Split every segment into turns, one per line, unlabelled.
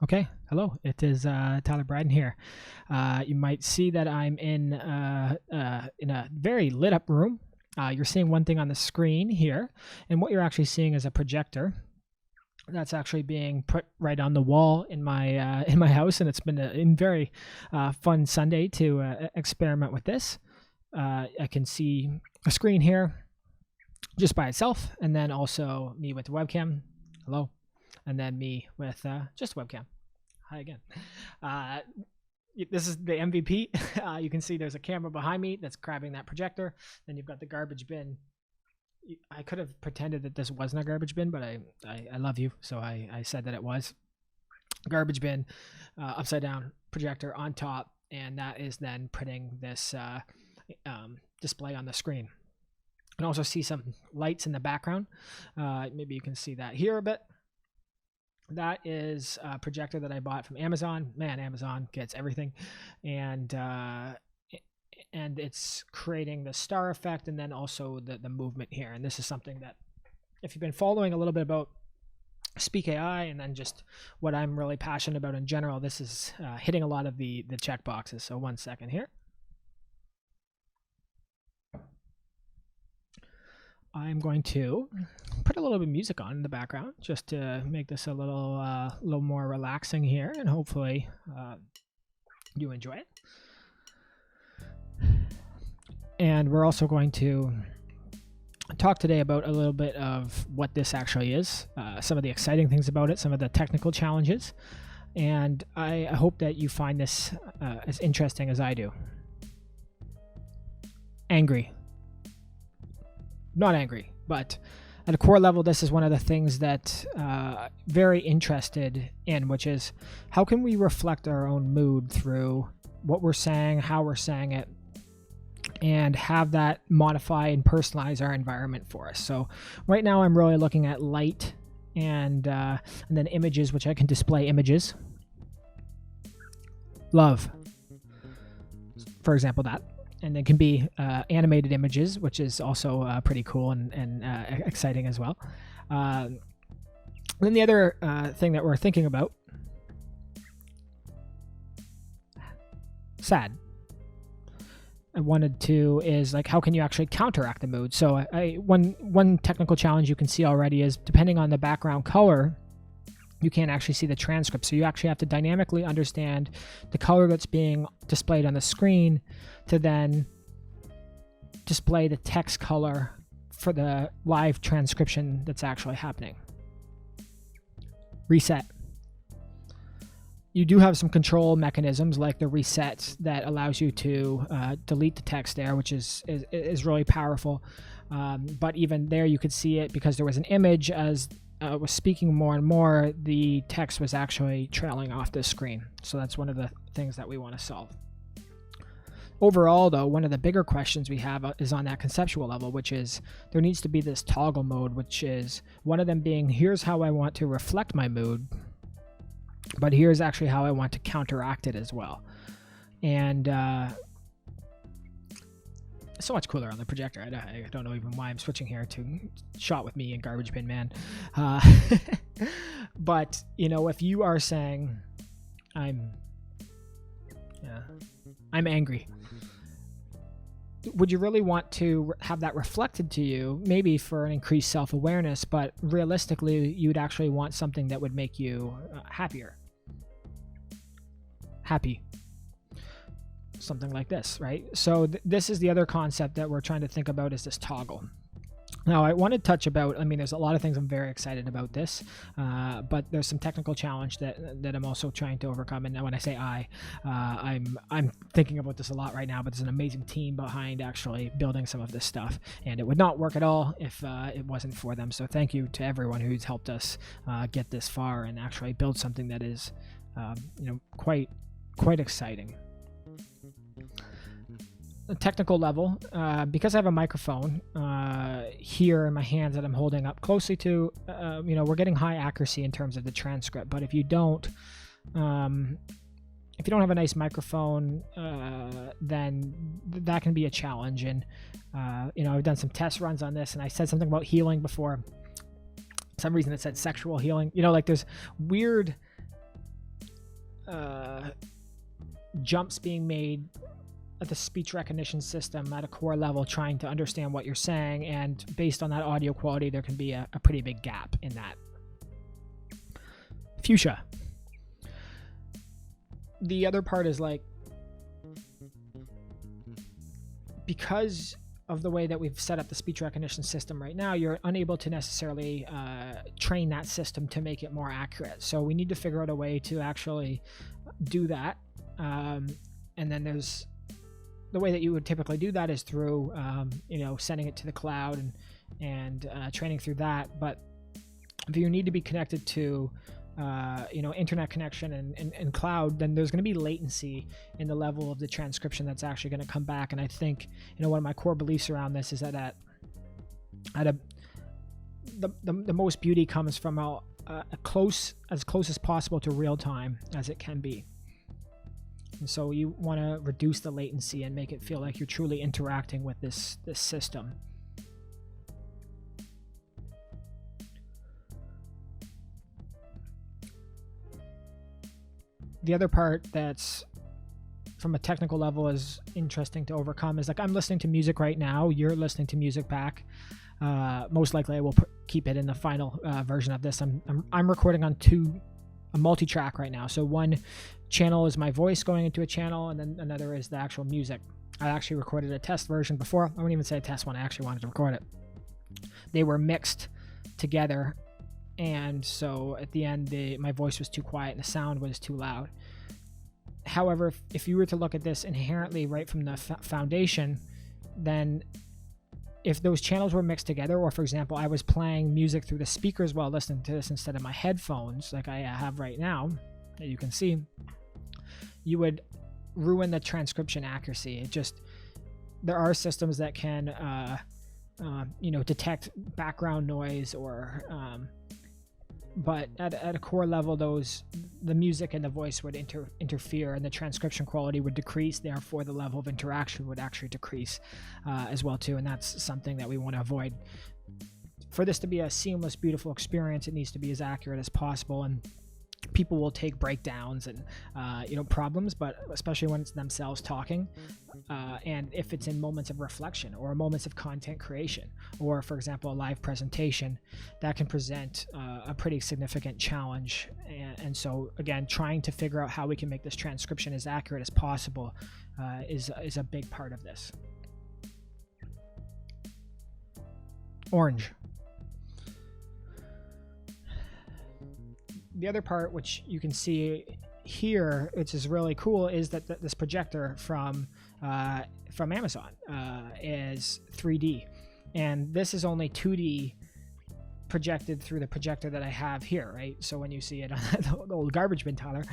Okay, hello, it is 𝗕𝗏 here. You might see that I'm in a very lit up room. You're seeing one thing on the screen here, and what you're actually seeing is a projector that's actually being put right on the wall in my house, and it's been a very fun Sunday to experiment with this. I can see a screen here just by itself, and then also me with the webcam. Hello. And then me with just webcam. Hi again. This is the MVP. You can see there's a camera behind me that's grabbing that projector. Then you've got the garbage bin. I could have pretended that this wasn't a garbage bin, but I love you, so I said that it was. Garbage bin, upside down projector on top, and that is then putting this display on the screen. You can also see some lights in the background. Maybe you can see that here a bit. That is a projector that I bought from Amazon. Man, Amazon gets everything. And it's creating the star effect and then also the movement here. And this is something that, if you've been following a little bit about 𝗕liche AI and then just what I'm really passionate about in general, this is hitting a lot of the check boxes. So 1 second here. I'm going to put a little bit of music on in the background just to make this a little more relaxing here, and hopefully you enjoy it. And we're also going to talk today about a little bit of what this actually is, some of the exciting things about it, some of the technical challenges, and I hope that you find this as interesting as I do. Angry. Not angry, but at a core level, this is one of the things that very interested in, which is how can we reflect our own mood through what we're saying, how we're saying it, and have that modify and personalize our environment for us. So right now I'm really looking at light and then images, which I can display images. Love, for example, that. And it can be animated images, which is also pretty cool and exciting as well. Then the other thing that we're thinking about, sad. I wanted to is like, how can you actually counteract the mood? So one technical challenge you can see already is, depending on the background color, you can't actually see the transcript. So you actually have to dynamically understand the color that's being displayed on the screen to then display the text color for the live transcription that's actually happening. Reset. You do have some control mechanisms like the reset that allows you to delete the text there, which is really powerful. But even there, you could see it because there was an image. As was speaking more and more, the text was actually trailing off the screen. So that's one of the things that we want to solve. Overall, though, one of the bigger questions we have is on that conceptual level, which is there needs to be this toggle mode, which is one of them being, here's how I want to reflect my mood, but here's actually how I want to counteract it as well. And it's so much cooler on the projector. I don't know even why I'm switching here to shot with me and Garbage Bin Man. But, you know, if you are saying, I'm angry, would you really want to have that reflected to you, maybe for an increased self-awareness, but realistically, you'd actually want something that would make you happier. Happy. Something like this, right? So this is the other concept that we're trying to think about, is this toggle. Now, I want to touch about, I mean, there's a lot of things I'm very excited about this, but there's some technical challenge that I'm also trying to overcome. And when I say I'm thinking about this a lot right now, but there's an amazing team behind actually building some of this stuff, and it would not work at all if it wasn't for them. So thank you to everyone who's helped us get this far and actually build something that is, you know, quite exciting. Technical level, because I have a microphone here in my hands that I'm holding up closely to, you know, we're getting high accuracy in terms of the transcript. But if you don't have a nice microphone, then that can be a challenge. And you know, I've done some test runs on this, and I said something about healing before. For some reason it said sexual healing. You know, like there's weird jumps being made at the speech recognition system at a core level, trying to understand what you're saying, and based on that audio quality, there can be a pretty big gap in that. Fuchsia. The other part is like, because of the way that we've set up the speech recognition system right now, you're unable to necessarily train that system to make it more accurate. So we need to figure out a way to actually do that. And then there's the way that you would typically do that is through, sending it to the cloud and training through that. But if you need to be connected to, internet connection and cloud, then there's going to be latency in the level of the transcription that's actually going to come back. And I think, one of my core beliefs around this is that the most beauty comes from as close as possible to real time as it can be. And so you want to reduce the latency and make it feel like you're truly interacting with this system. The other part that's from a technical level is interesting to overcome is like, I'm listening to music right now, you're listening to music back. Most likely I will keep it in the final version of this. I'm recording on a multi-track right now. So one channel is my voice going into a channel, and then another is the actual music. I actually recorded a test version before. I wouldn't even say a test one. I actually wanted to record it. They were mixed together, and so at the end, my voice was too quiet and the sound was too loud. However, if you were to look at this inherently right from the foundation, then if those channels were mixed together, or for example, I was playing music through the speakers while listening to this instead of my headphones, like I have right now, that you can see, you would ruin the transcription accuracy. There are systems that can, detect background noise but at a core level, the music and the voice would interfere, and the transcription quality would decrease. Therefore, the level of interaction would actually decrease as well too, and that's something that we want to avoid. For this to be a seamless, beautiful experience, it needs to be as accurate as possible, and people will take breakdowns and problems, but especially when it's themselves talking, and if it's in moments of reflection or moments of content creation, or for example a live presentation, that can present a pretty significant challenge. And so again, trying to figure out how we can make this transcription as accurate as possible is a big part of this. Orange. The other part, which you can see here, which is really cool, is that this projector from Amazon is 3D, and this is only 2D projected through the projector that I have here, right? So when you see it on the old garbage bin, Tyler,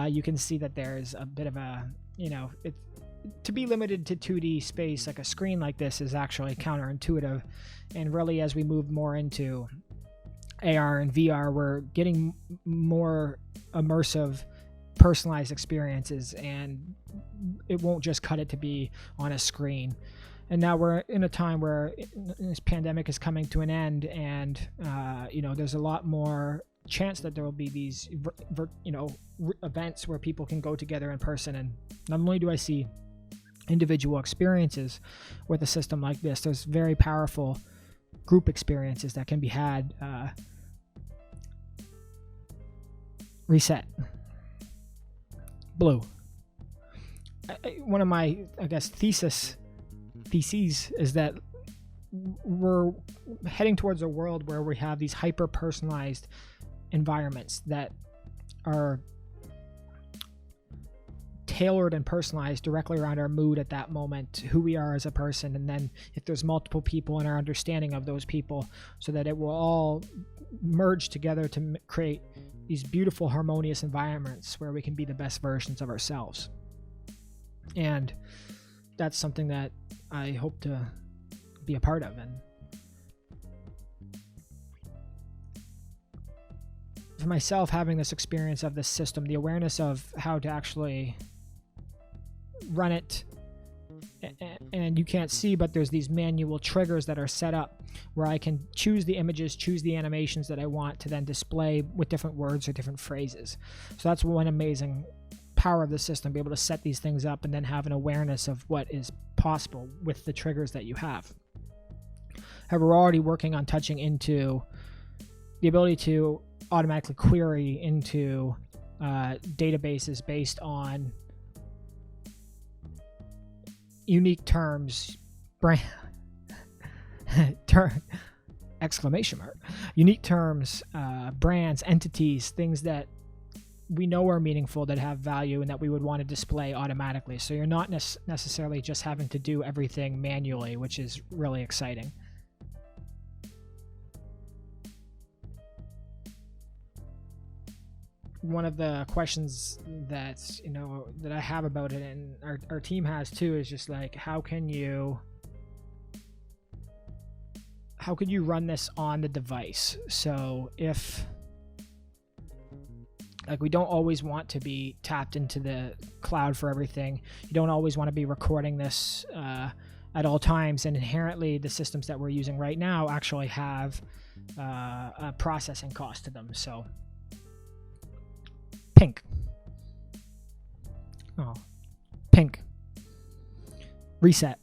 you can see that there's a bit of a, to be limited to 2D space, like a screen like this, is actually counterintuitive. And really, as we move more into AR and VR, we're getting more immersive, personalized experiences, and it won't just cut it to be on a screen. And now we're in a time where this pandemic is coming to an end, and there's a lot more chance that there will be these events where people can go together in person. And not only do I see individual experiences with a system like this, there's very powerful group experiences that can be had. Reset. Blue. One of my, theses is that we're heading towards a world where we have these hyper-personalized environments that are tailored and personalized directly around our mood at that moment, who we are as a person, and then if there's multiple people, in our understanding of those people, so that it will all merge together to create these beautiful, harmonious environments where we can be the best versions of ourselves. And that's something that I hope to be a part of. And for myself, having this experience of this system, the awareness of how to actually run it and you can't see, but there's these manual triggers that are set up where I can choose the images, choose the animations that I want to then display with different words or different phrases. So that's one amazing power of the system, be able to set these things up and then have an awareness of what is possible with the triggers that you have. However, we're already working on touching into the ability to automatically query into databases based on unique terms, exclamation mark, unique terms, brands, entities, things that we know are meaningful, that have value, and that we would want to display automatically. So you're not necessarily just having to do everything manually, which is really exciting. One of the questions that that I have about it, and our team has too, is just like, how could you run this on the device? So if, like, we don't always want to be tapped into the cloud for everything. You don't always want to be recording this at all times, and inherently the systems that we're using right now actually have a processing cost to them. So pink reset.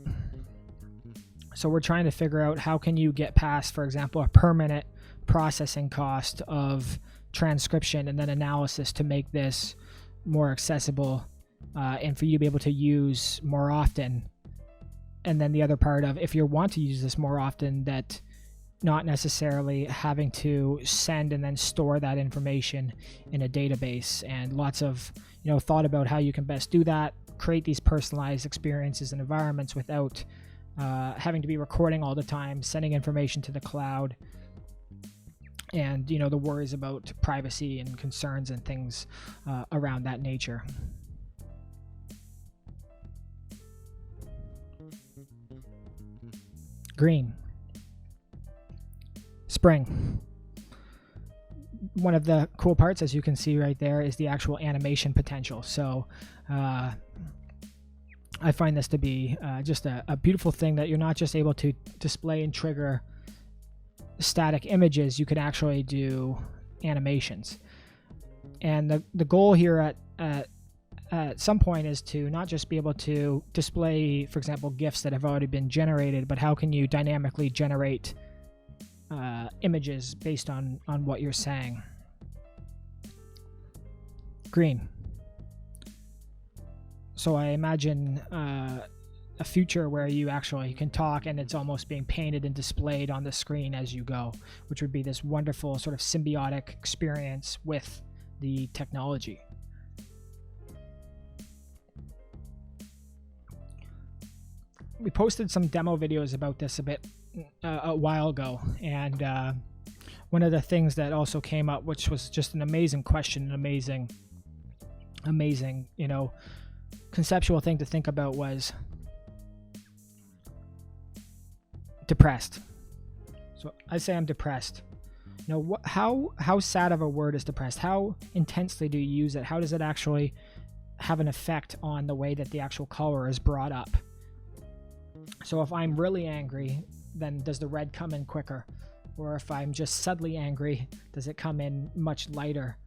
So we're trying to figure out how can you get past, for example, a per minute processing cost of transcription and then analysis to make this more accessible and for you to be able to use more often. And then the other part of, if you want to use this more often, that not necessarily having to send and then store that information in a database, and lots of thought about how you can best do that, create these personalized experiences and environments without having to be recording all the time, sending information to the cloud, and the worries about privacy and concerns and things around that nature. Green. Spring. One of the cool parts, as you can see right there, is the actual animation potential. So I find this to be just a beautiful thing, that you're not just able to display and trigger static images, you can actually do animations. And the goal here at some point is to not just be able to display, for example, GIFs that have already been generated, but how can you dynamically generate images based on what you're saying. Green. So I imagine a future where you actually can talk and it's almost being painted and displayed on the screen as you go, which would be this wonderful sort of symbiotic experience with the technology. We posted some demo videos about this a while ago, and one of the things that also came up, which was just an amazing question, an amazing conceptual thing to think about, was depressed. So I say I'm depressed. How sad of a word is depressed? How intensely do you use it? How does it actually have an effect on the way that the actual color is brought up? So if I'm really angry, then does the red come in quicker? Or if I'm just subtly angry, does it come in much lighter?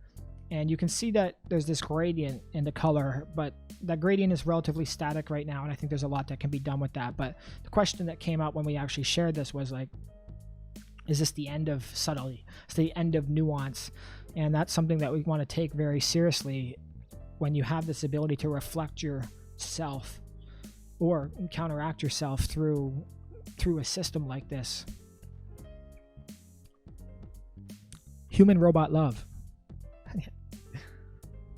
And you can see that there's this gradient in the color, but that gradient is relatively static right now, and I think there's a lot that can be done with that. But the question that came up when we actually shared this was like, is this the end of subtlety? It's the end of nuance. And that's something that we want to take very seriously when you have this ability to reflect yourself or counteract yourself through a system like this. Human robot love.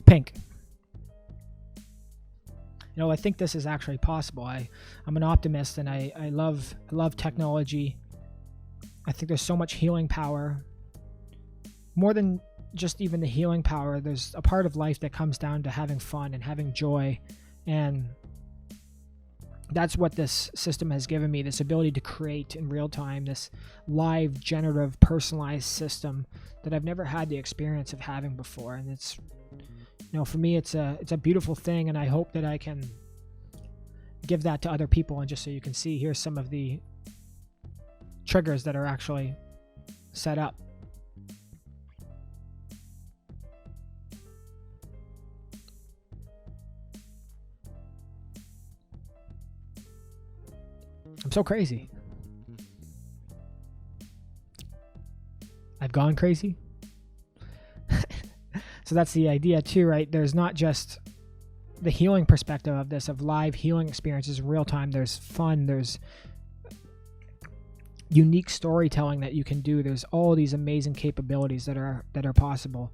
Pink. I think this is actually possible. I'm an optimist, and I love technology. I think there's so much healing power. More than just even the healing power, there's a part of life that comes down to having fun and having joy, and that's what this system has given me, this ability to create in real time, this live, generative, personalized system that I've never had the experience of having before. And it's, for me, it's a beautiful thing, and I hope that I can give that to other people, and just so you can see, here's some of the triggers that are actually set up. I'm so crazy. I've gone crazy. So that's the idea too, right? There's not just the healing perspective of this, of live healing experiences in real time. There's fun. There's unique storytelling that you can do. There's all these amazing capabilities that are possible.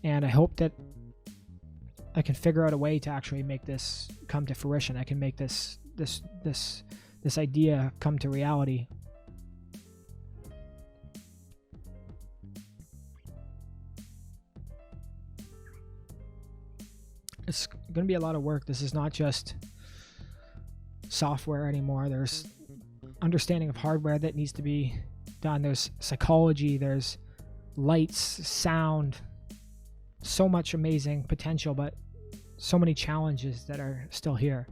And I hope that I can figure out a way to actually make this come to fruition. I can make this idea come to reality. It's going to be a lot of work. This is not just software anymore. There's understanding of hardware that needs to be done. There's psychology, there's lights, sound, so much amazing potential, but so many challenges that are still here.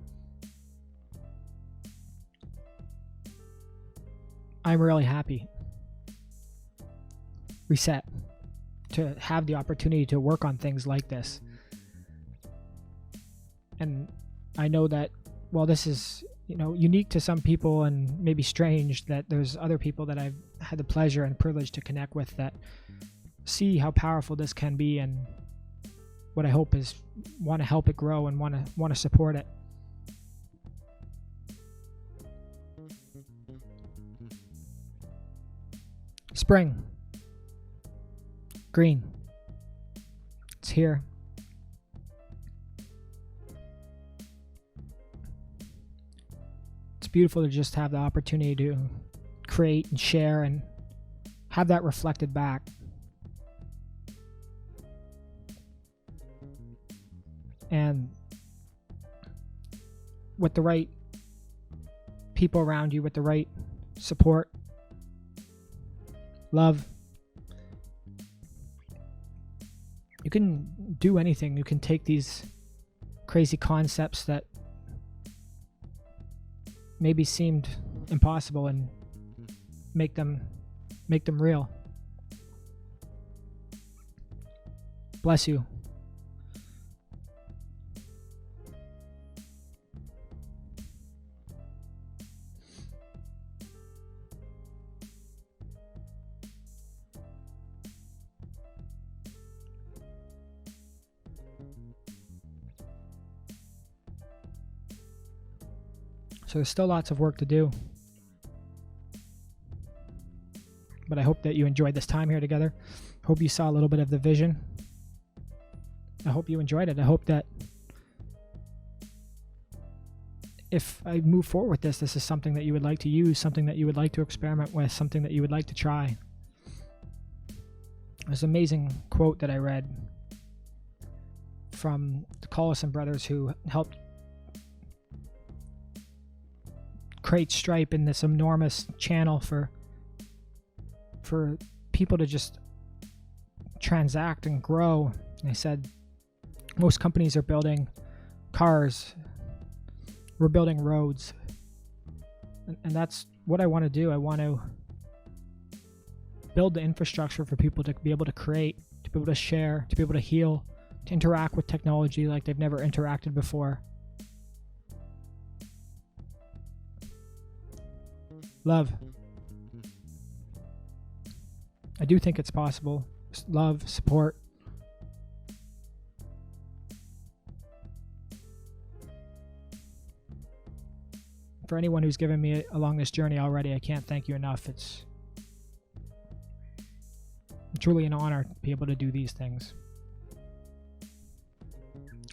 I'm really happy, reset, to have the opportunity to work on things like this. And I know that, well, this is, unique to some people and maybe strange, that there's other people that I've had the pleasure and privilege to connect with that see how powerful this can be, and what I hope is want to help it grow and want to support it. Spring. Green. It's here. It's beautiful to just have the opportunity to create and share and have that reflected back. And with the right people around you, with the right support, love, you can do anything. You can take these crazy concepts that maybe seemed impossible and make them real. Bless you. So there's still lots of work to do, but I hope that you enjoyed this time here together. Hope you saw a little bit of the vision. I hope you enjoyed it. I hope that if I move forward with this is something that you would like to use, something that you would like to experiment with, something that you would like to try. There's an amazing quote that I read from the 𝗕liche brothers, who helped create Stripe in this enormous channel for people to just transact and grow. And they said, most companies are building cars, we're building roads. And that's what I want to do. I want to build the infrastructure for people to be able to create, to be able to share, to be able to heal, to interact with technology like they've never interacted before. Love. I do think it's possible. Love, support. For anyone who's given me along this journey already, I can't thank you enough. It's truly an honor to be able to do these things.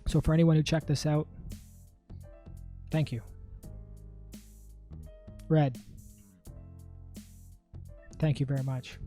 So for anyone who checked this out, thank you. Red. Thank you very much.